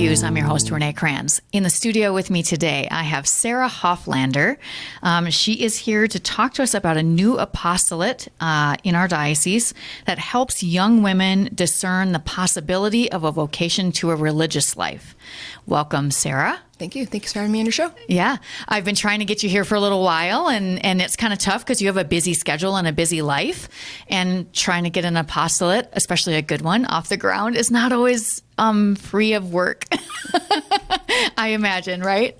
Views. I'm your host, Renee Kranz. In the studio with me today, I have Sara Hofflander. She is here to talk to us about a new apostolate in our diocese that helps young women discern the possibility of a vocation to a religious life. Welcome, Sara. Thank you. Thanks for having me on your show. Yeah. I've been trying to get you here for a little while, and it's kind of tough because you have a busy schedule and a busy life, and trying to get an apostolate, especially a good one, off the ground is not always free of work. I imagine, right?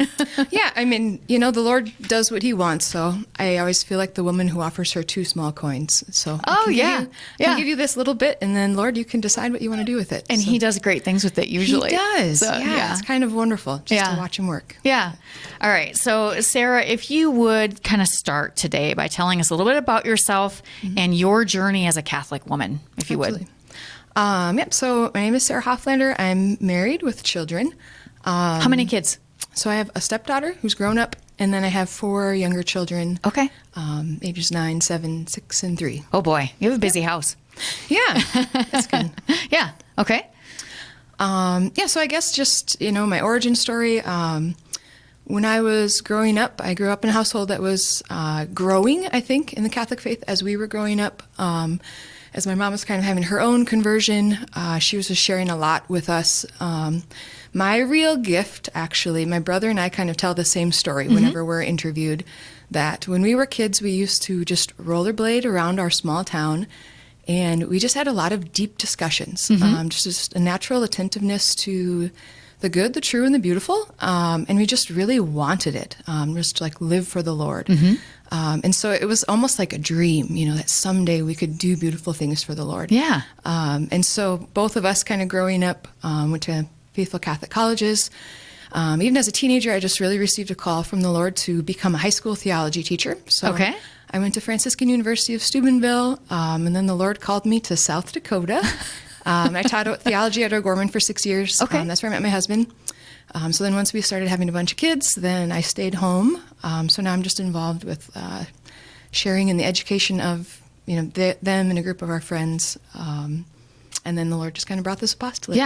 Yeah. I mean, the Lord does what he wants. So I always feel like the woman who offers her 2 small coins. So I can give you this little bit, and then Lord, you can decide what you want to do with it. And he does great things with it usually. He does. So, yeah. It's kind of wonderful just to watch him work. Yeah. All right. So Sara, if you would kind of start today by telling us a little bit about yourself and your journey as a Catholic woman, if you would. So my name is Sara Hofflander. I'm married with children. How many kids? So I have a stepdaughter who's grown up, and then I have 4 younger children. Okay. Ages 9, 7, 6, and 3. Oh boy, you have a busy house. Yeah, that's good. Yeah. Okay. So I guess just, my origin story. When I was growing up, I grew up in a household that was growing, I think, in the Catholic faith as we were growing up. As my mom was kind of having her own conversion, she was just sharing a lot with us. My real gift, actually, my brother and I kind of tell the same story whenever we're interviewed, that when we were kids, we used to just rollerblade around our small town, and we just had a lot of deep discussions, just a natural attentiveness to the good, the true, and the beautiful, and we just really wanted it, just to live for the Lord. And so it was almost like a dream, that someday we could do beautiful things for the Lord. Yeah. And so both of us kind of growing up went to faithful Catholic colleges. Even as a teenager, I just really received a call from the Lord to become a high school theology teacher. So I went to Franciscan University of Steubenville, and then the Lord called me to South Dakota. I taught theology at O'Gorman for 6 years. That's where I met my husband. So then once we started having a bunch of kids, then I stayed home. So now I'm just involved with sharing in the education of them and a group of our friends. And then the Lord just kind of brought this apostolate.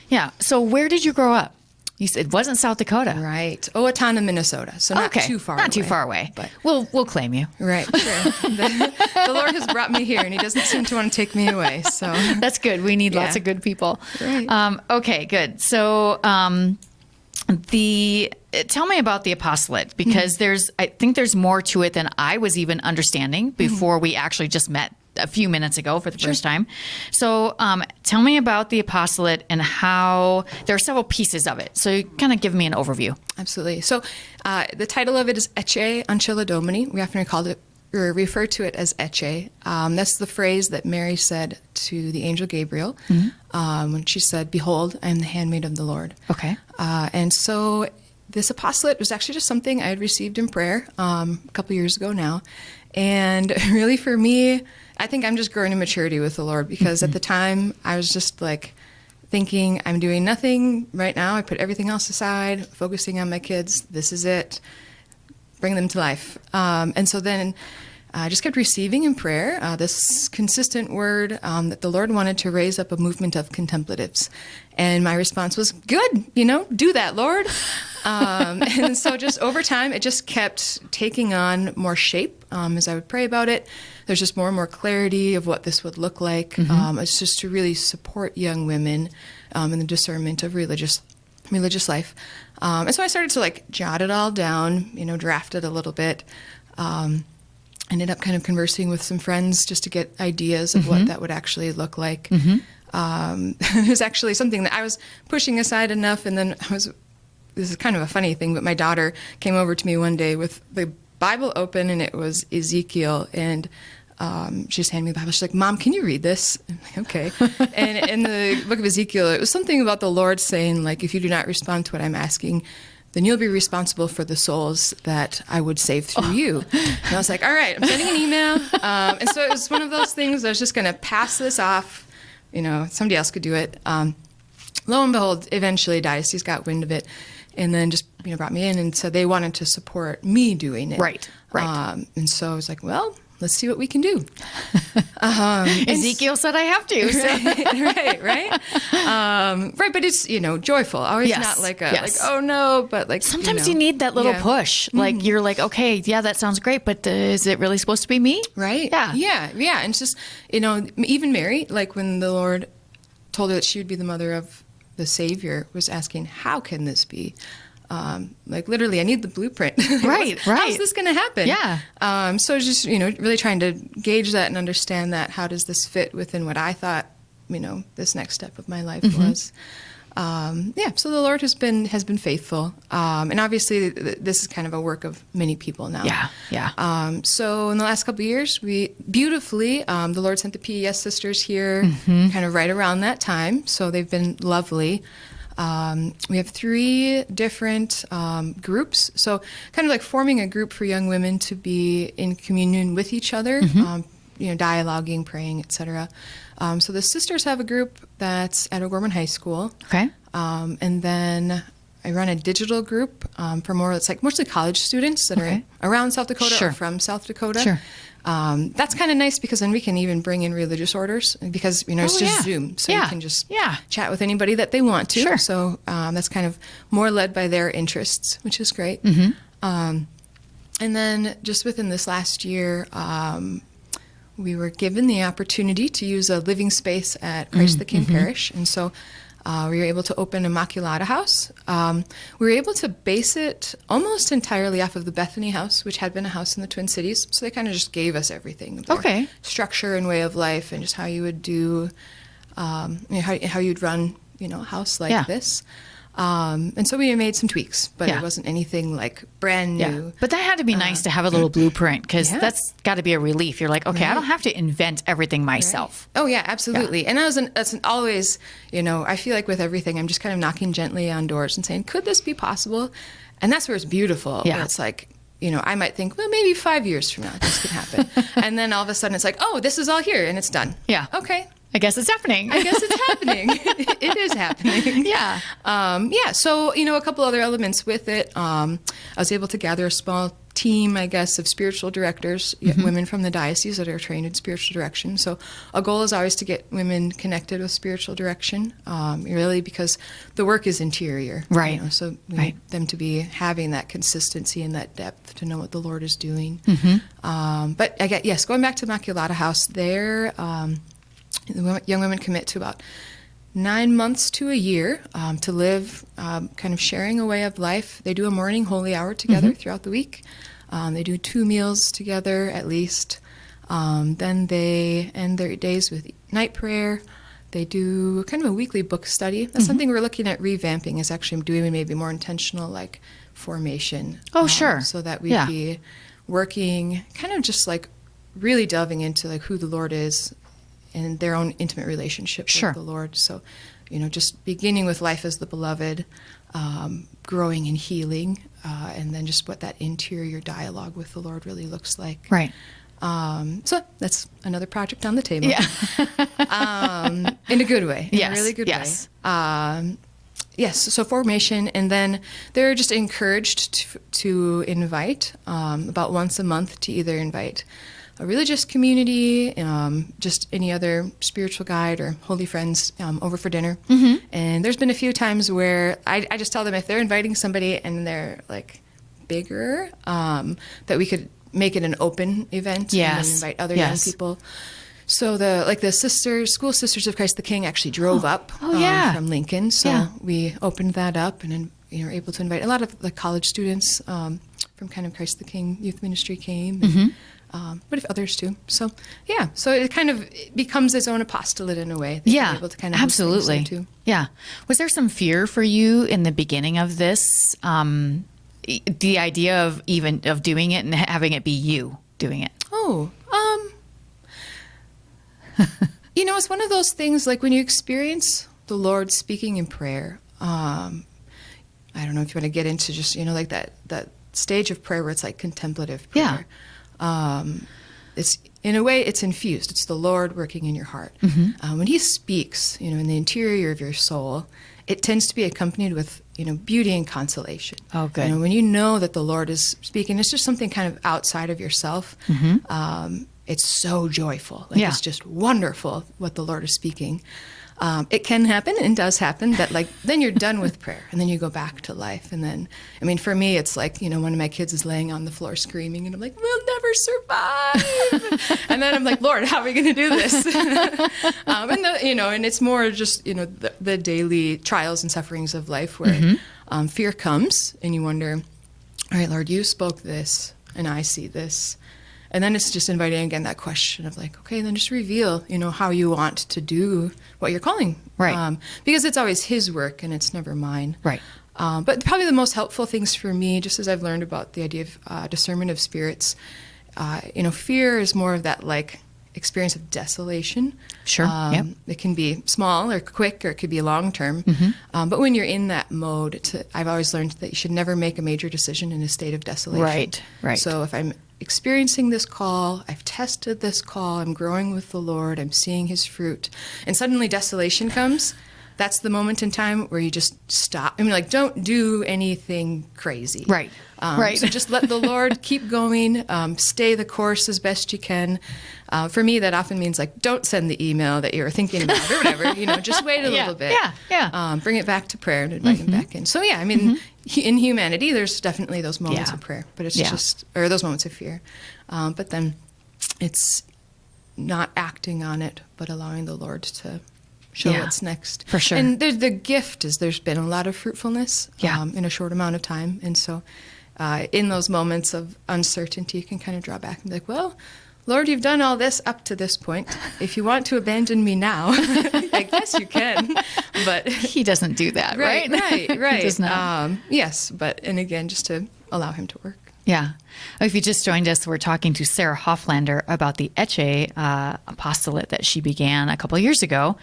Yeah. So where did you grow up? You said it wasn't South Dakota. Right. Owatonna, Minnesota. So not too far away. Not too far away. But we'll claim you. Right. Sure. The Lord has brought me here, and he doesn't seem to want to take me away. So that's good. We need lots of good people. Right. Okay, good. So tell me about the apostolate, because I think there's more to it than I was even understanding before we actually just met a few minutes ago for the first time. So tell me about the apostolate and how there are several pieces of it. So you kind of give me an overview. Absolutely. So the title of it is Ecce Ancilla Domini. We often refer to it as Ecce. That's the phrase that Mary said to the angel Gabriel when she said, "Behold, I am the handmaid of the Lord." Okay. And so this apostolate was actually just something I had received in prayer a couple years ago now. And really for me, I think I'm just growing in maturity with the Lord, because at the time I was just thinking, I'm doing nothing right now. I put everything else aside, focusing on my kids. This is it. Bring them to life. And so then I just kept receiving in prayer this consistent word that the Lord wanted to raise up a movement of contemplatives. And my response was, good, do that, Lord. And so just over time, it just kept taking on more shape as I would pray about it. There's just more and more clarity of what this would look like. It's just to really support young women in the discernment of religious life. And so I started to jot it all down, draft it a little bit. Ended up kind of conversing with some friends just to get ideas of what that would actually look like. It was actually something that I was pushing aside enough, and then this is kind of a funny thing, but my daughter came over to me one day with the Bible open, and it was Ezekiel, and she just handed me the Bible. She's like, "Mom, can you read this?" I'm like, "Okay." And in the book of Ezekiel, it was something about the Lord saying, if you do not respond to what I'm asking, then you'll be responsible for the souls that I would save through you. And I was like, all right, I'm sending an email. And so it was one of those things I was just going to pass this off. Somebody else could do it. Lo and behold, eventually Diocese got wind of it, and then just brought me in and said they wanted to support me doing it. Right. And so I was like, well, let's see what we can do. Ezekiel said I have to. So. Right. Right. But it's, joyful. Always not like oh no, but like sometimes you need that little push. Like you're like, okay, yeah, that sounds great, but is it really supposed to be me? Right. Yeah. And it's just, even Mary, like when the Lord told her that she would be the mother of the Savior, was asking, how can this be? Like literally, I need the blueprint. Right. How's this going to happen? Yeah. So just, really trying to gauge that and understand that. How does this fit within what I thought, this next step of my life was? So the Lord has been faithful. And obviously this is kind of a work of many people now. Yeah. So in the last couple of years, the Lord sent the PES sisters here kind of right around that time. So they've been lovely. We have 3 different groups. So kind of like forming a group for young women to be in communion with each other, dialoguing, praying, etc. So the sisters have a group that's at O'Gorman High School. Okay. And then I run a digital group for it's like mostly college students that are around South Dakota or from South Dakota. Sure. That's kind of nice because then we can even bring in religious orders because, it's just Zoom. So you can just chat with anybody that they want to. Sure. So that's kind of more led by their interests, which is great. And then just within this last year, we were given the opportunity to use a living space at Christ the King Parish. And so we were able to open Immaculata House. We were able to base it almost entirely off of the Bethany House, which had been a house in the Twin Cities. So they kind of just gave us everything. Their structure and way of life and just how you would do, how you'd run, a house like this. And so we made some tweaks, but it wasn't anything like brand new. But that had to be nice to have a little blueprint because that's got to be a relief. You're like, okay, I don't have to invent everything myself. Right. Oh yeah, absolutely. Yeah. And that's always, I feel like with everything, I'm just kind of knocking gently on doors and saying, could this be possible? And that's where it's beautiful. Yeah. Where it's like, I might think, well, maybe 5 years from now this could happen. And then all of a sudden it's like, oh, this is all here and it's done. Yeah. Okay. I guess it's happening. It is happening. Yeah. So, a couple other elements with it. I was able to gather a small team, I guess, of spiritual directors, women from the diocese that are trained in spiritual direction. So a goal is always to get women connected with spiritual direction, really because the work is interior. Right. So we need them to be having that consistency and that depth to know what the Lord is doing. But going back to Immaculata House, there, the young women commit to about 9 months to a year to live kind of sharing a way of life. They do a morning holy hour together throughout the week. They do 2 meals together at least. Then they end their days with night prayer. They do kind of a weekly book study. That's something we're looking at revamping, is actually doing maybe more intentional like formation. Oh, sure. So that we'd be working kind of just like really delving into like who the Lord is and their own intimate relationship with the Lord. So, just beginning with life as the beloved, growing in healing, and then just what that interior dialogue with the Lord really looks like. Right. So that's another project on the table. Yeah. In a good way. Yes. In a really good yes. way. Yes, so formation, and then they're just encouraged to invite about once a month to either invite a religious community, just any other spiritual guide or holy friends over for dinner. And there's been a few times where I just tell them if they're inviting somebody and they're like bigger, that we could make it an open event and invite other young people. So the school sisters of Christ the King actually drove up from Lincoln. So we opened that up and were able to invite a lot of the college students from kind of Christ the King youth ministry came. But if others too. So so it kind of becomes its own apostolate in a way. Able to kind of absolutely. Too. Yeah. Was there some fear for you in the beginning of this? The idea of doing it and having it be you doing it? It's one of those things like when you experience the Lord speaking in prayer. I don't know if you want to get into just, like that stage of prayer where it's like contemplative prayer. It's in a way it's infused. It's the Lord working in your heart. When he speaks, in the interior of your soul, it tends to be accompanied with, beauty and consolation. Oh, good. When you know that the Lord is speaking, it's just something kind of outside of yourself. it's so joyful. Like, it's just wonderful what the Lord is speaking. It can happen and does happen that, like, then you're done with prayer and then you go back to life. And then, I mean, for me, it's like, one of my kids is laying on the floor screaming and I'm like, we'll never survive. And then I'm like, Lord, how are we going to do this? And it's more just, the daily trials and sufferings of life where fear comes and you wonder, all right, Lord, you spoke this and I see this. And then it's just inviting again that question of like, okay, then just reveal, how you want to do what you're calling. Right. Because it's always his work and it's never mine. Right. But probably the most helpful things for me, just as I've learned about the idea of discernment of spirits, fear is more of that like experience of desolation. Sure. It can be small or quick, or it could be long term. But when you're in that mode, I've always learned that you should never make a major decision in a state of desolation. Right. So if I'm experiencing this call, I've tested this call, I'm growing with the Lord, I'm seeing his fruit, and suddenly desolation comes, that's the moment in time where you just stop. I mean, like, don't do anything crazy. Right. So just let the Lord keep going, stay the course as best you can. For me, that often means, like, don't send the email that you're thinking about or whatever, just wait a little bit. Yeah. Bring it back to prayer and invite him back in. So, I mean, in humanity, there's definitely those moments of prayer, but it's or those moments of fear. But then it's not acting on it, but allowing the Lord to show what's next. For sure. And the gift is there's been a lot of fruitfulness in a short amount of time. And so in those moments of uncertainty, you can kind of draw back and be like, well, Lord, you've done all this up to this point. If you want to abandon me now, I guess you can. But he doesn't do that, right? Right. He does not. Yes, and again, just to allow him to work. Yeah. If you just joined us, we're talking to Sara Hofflander about the Ecce apostolate that she began a couple of years ago.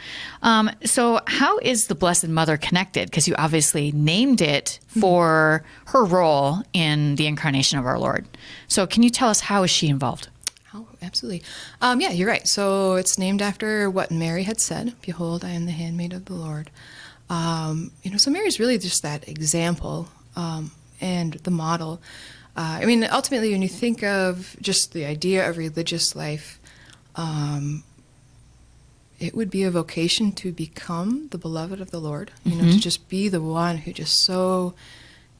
So how is the Blessed Mother connected? Because you obviously named it for her role in the incarnation of our Lord. So can you tell us, how is she involved? Oh, absolutely. You're right. So it's named after what Mary had said, "Behold, I am the handmaid of the Lord." So Mary's really just that example and the model. Ultimately, when you think of just the idea of religious life, it would be a vocation to become the beloved of the Lord, to just be the one who just so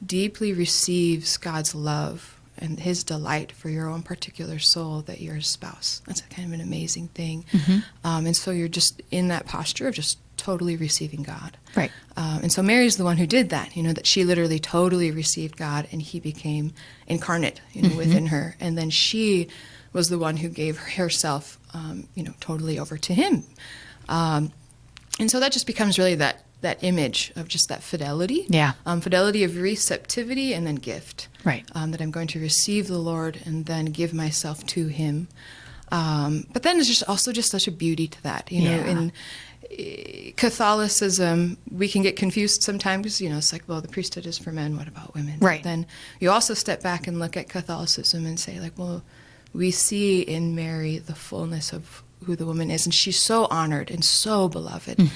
deeply receives God's love and his delight for your own particular soul that you're his spouse. That's kind of an amazing thing. And so you're just in that posture of just totally receiving God. Right. And so Mary's the one who did that, that she literally totally received God and he became incarnate, within her. And then she was the one who gave herself, totally over to him. And so that just becomes really that image of just that fidelity. Yeah. Fidelity of receptivity and then gift. Right. That I'm going to receive the Lord and then give myself to him. But then there's just also just such a beauty to that, in Catholicism, we can get confused sometimes, it's like, well, the priesthood is for men, what about women? Right. But then you also step back and look at Catholicism and say, like, well, we see in Mary the fullness of who the woman is, and she's so honored and so beloved.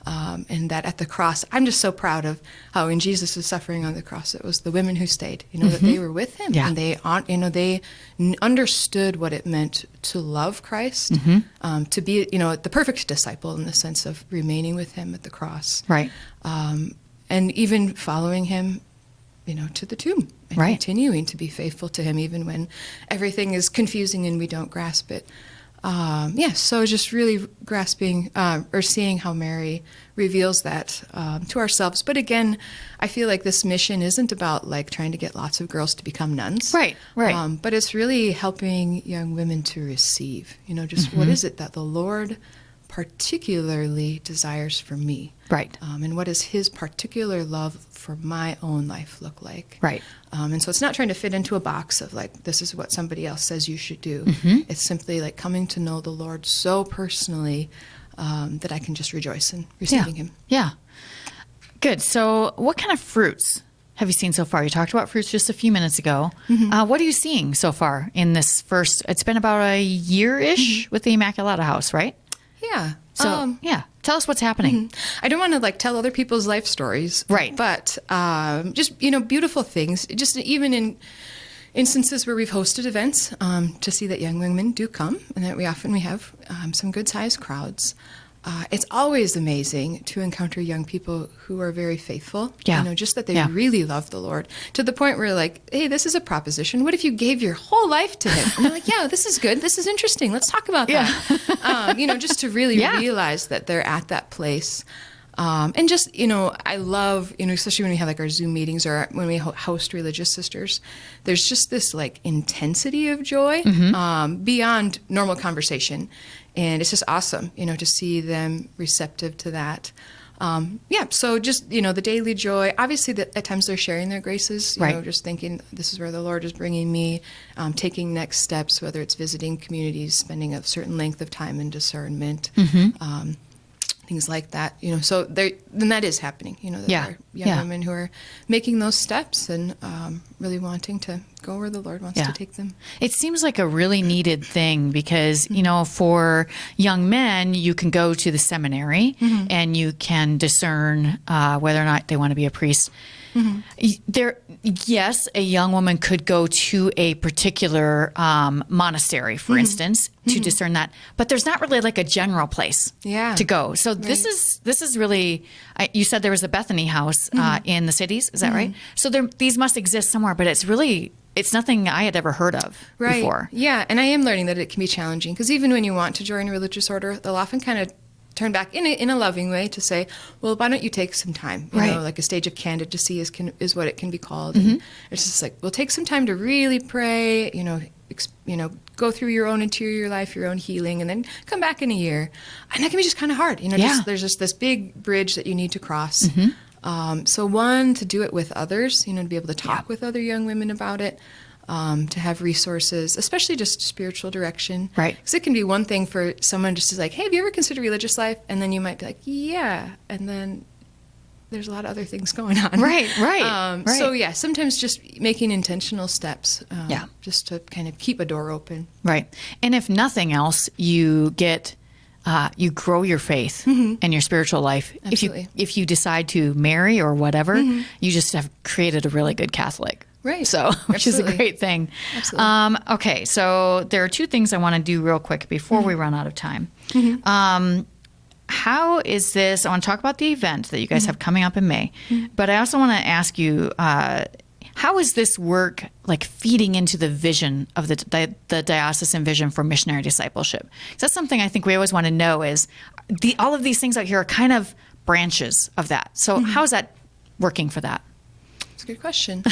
And that at the cross, I'm just so proud of how when Jesus was suffering on the cross, it was the women who stayed, that they were with him, and they understood what it meant to love Christ, to be, the perfect disciple in the sense of remaining with him at the cross, Right. And even following him, to the tomb, and continuing to be faithful to him even when everything is confusing and we don't grasp it. So just really grasping or seeing how Mary reveals that to ourselves. But again, I feel like this mission isn't about like trying to get lots of girls to become nuns. Right. But it's really helping young women to receive, just what is it that the Lord particularly desires for me? Right. And what does his particular love for my own life look like? Right. And so it's not trying to fit into a box of like, this is what somebody else says you should do. It's simply like coming to know the Lord so personally that I can just rejoice in receiving him. Yeah. Good. So what kind of fruits have you seen so far? You talked about fruits just a few minutes ago. What are you seeing so far in this first, it's been about a year-ish with the Immaculata House, right? Yeah. So, tell us what's happening. I don't want to like tell other people's life stories. Right. But just, beautiful things, just even in instances where we've hosted events to see that young women do come, and that we have some good-sized crowds. It's always amazing to encounter young people who are very faithful. Yeah. Just that they really love the Lord, to the point where like, hey, this is a proposition. What if you gave your whole life to Him? And they're like, yeah, this is good. This is interesting. Let's talk about that. Just to really realize that they're at that place. And just, I love, especially when we have like our Zoom meetings or when we host religious sisters, there's just this like intensity of joy beyond normal conversation. And it's just awesome, to see them receptive to that. So just, the daily joy, obviously at times they're sharing their graces, just thinking this is where the Lord is bringing me, taking next steps, whether it's visiting communities, spending a certain length of time in discernment, things like that, so then that is happening, there are young women who are making those steps and really wanting to go where the Lord wants to take them. It seems like a really needed thing because, for young men, you can go to the seminary and you can discern whether or not they want to be a priest. Yes, a young woman could go to a particular monastery, for instance, to discern that. But there's not really like a general place to go. So this is really. You said there was a Bethany house in the cities. Is that right? So these must exist somewhere, but it's nothing I had ever heard of before. Yeah, and I am learning that it can be challenging because even when you want to join a religious order, they'll often kind of turn back in a loving way to say, well, why don't you take some time? Like a stage of candidacy is what it can be called. And it's just like, well, take some time to really pray, go through your own interior life, your own healing, and then come back in a year. And that can be just kind of hard. There's just this big bridge that you need to cross. So one, to do it with others, to be able to talk with other young women about it. To have resources, especially just spiritual direction. Right. Because it can be one thing for someone just to like, hey, have you ever considered religious life? And then you might be like, yeah. And then there's a lot of other things going on. Right. So, sometimes just making intentional steps just to kind of keep a door open. Right. And if nothing else, you get... you grow your faith and your spiritual life. Absolutely. If you decide to marry or whatever, you just have created a really good Catholic. Right. So, which is a great thing. Absolutely. Okay. So there are two things I want to do real quick before we run out of time. How is this? I want to talk about the event that you guys have coming up in May, but I also want to ask you, how is this work like feeding into the vision of the diocesan vision for missionary discipleship? 'Cause that's something I think we always want to know is all of these things out here are kind of branches of that. So how is that working for that? That's a good question.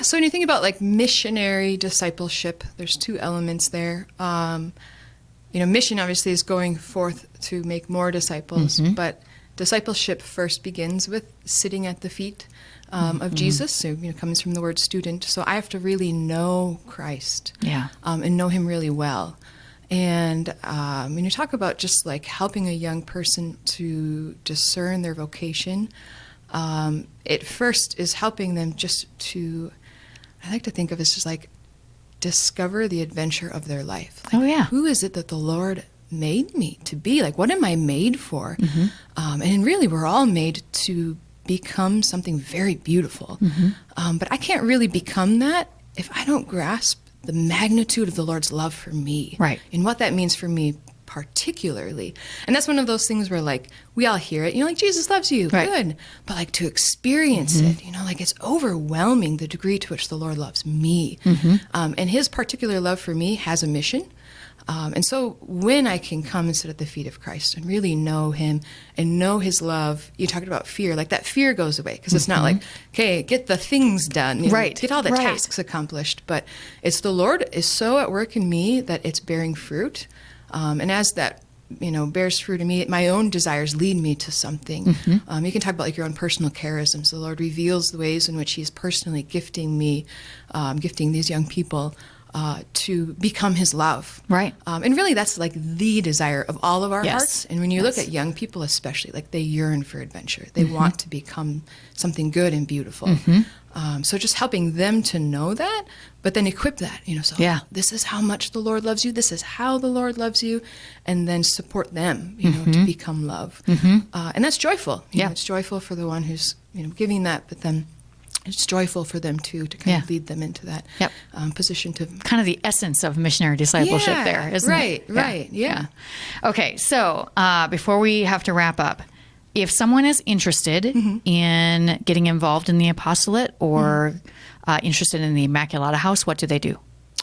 So when you think about like missionary discipleship, there's two elements there. Mission obviously is going forth to make more disciples, but discipleship first begins with sitting at the feet of Jesus. So, comes from the word student. So I have to really know Christ and know Him really well. And when you talk about just like helping a young person to discern their vocation, it first is helping them just to, I like to think of it as just like discover the adventure of their life. Like, who is it that the Lord made me to be? Like, what am I made for? And really, we're all made to become something very beautiful. But I can't really become that if I don't grasp the magnitude of the Lord's love for me. Right. And what that means for me particularly. And that's one of those things where like we all hear it, like Jesus loves you, good. But like to experience it, like it's overwhelming the degree to which the Lord loves me. And His particular love for me has a mission. And so when I can come and sit at the feet of Christ and really know Him and know His love, you talked about fear, like that fear goes away because it's not like, okay, get the things done, get all the tasks accomplished. But it's the Lord is so at work in me that it's bearing fruit. And as that, bears fruit in me, my own desires lead me to something. You can talk about like your own personal charisms. The Lord reveals the ways in which He's personally gifting me, gifting these young people to become His love. Right. And really that's like the desire of all of our hearts. And when you look at young people especially, like they yearn for adventure. They want to become something good and beautiful. So just helping them to know that, but then equip that, this is how much the Lord loves you. This is how the Lord loves you. And then support them, to become love. And that's joyful. It's joyful for the one who's, giving that, but then it's joyful for them too, to kind of lead them into that position to kind of the essence of missionary discipleship there, isn't it? Right. Yeah. Okay. So before we have to wrap up, if someone is interested in getting involved in the apostolate or interested in the Immaculata House, what do they do?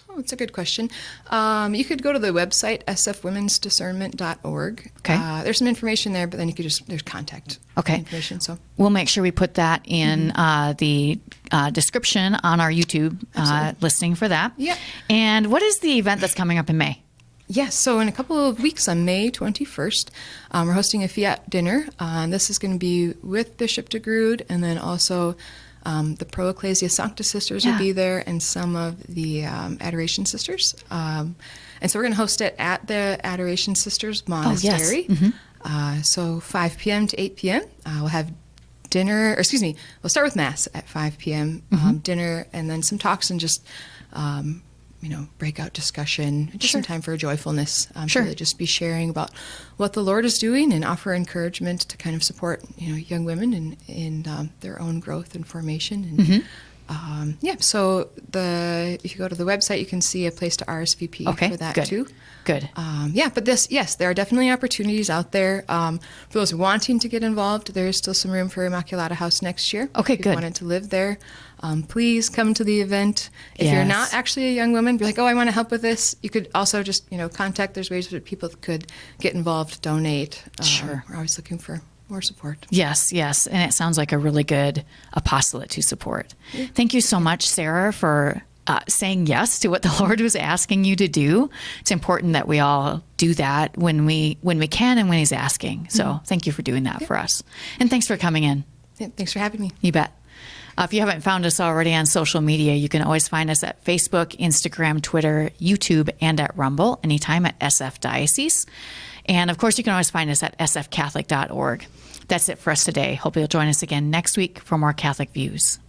Oh, it's a good question. You could go to the website, sfwomensdiscernment.org. Okay. There's some information there, but then you could there's contact information. So we'll make sure we put that in the description on our YouTube listing for that. Yeah. And what is the event that's coming up in May? Yes, so in a couple of weeks on May 21st, we're hosting a Fiat dinner. This is going to be with Bishop de Groot, and then also the Pro Ecclesia Sancta sisters will be there, and some of the Adoration sisters. And so we're going to host it at the Adoration Sisters Monastery. So 5 p.m. to 8 p.m. We'll have dinner, we'll start with Mass at 5 p.m., dinner, and then some talks and just breakout discussion, just some time for joyfulness. Really just be sharing about what the Lord is doing and offer encouragement to kind of support, young women in their own growth and formation. And so if you go to the website, you can see a place to RSVP for that too. Good. But there are definitely opportunities out there. For those wanting to get involved, there is still some room for Immaculata House next year. Okay, if you wanted to live there, please come to the event. If you're not actually a young woman, be like, oh, I want to help with this. You could also just, contact. There's ways that people could get involved, donate. We're always looking for more support. Yes. And it sounds like a really good apostolate to support. Yeah. Thank you so much, Sara, for saying yes to what the Lord was asking you to do. It's important that we all do that when we can and when He's asking. So thank you for doing that for us. And thanks for coming in. Yeah, thanks for having me. You bet. If you haven't found us already on social media, you can always find us at Facebook, Instagram, Twitter, YouTube, and at Rumble, anytime at SF Diocese. And of course, you can always find us at sfcatholic.org. That's it for us today. Hope you'll join us again next week for more Catholic Views.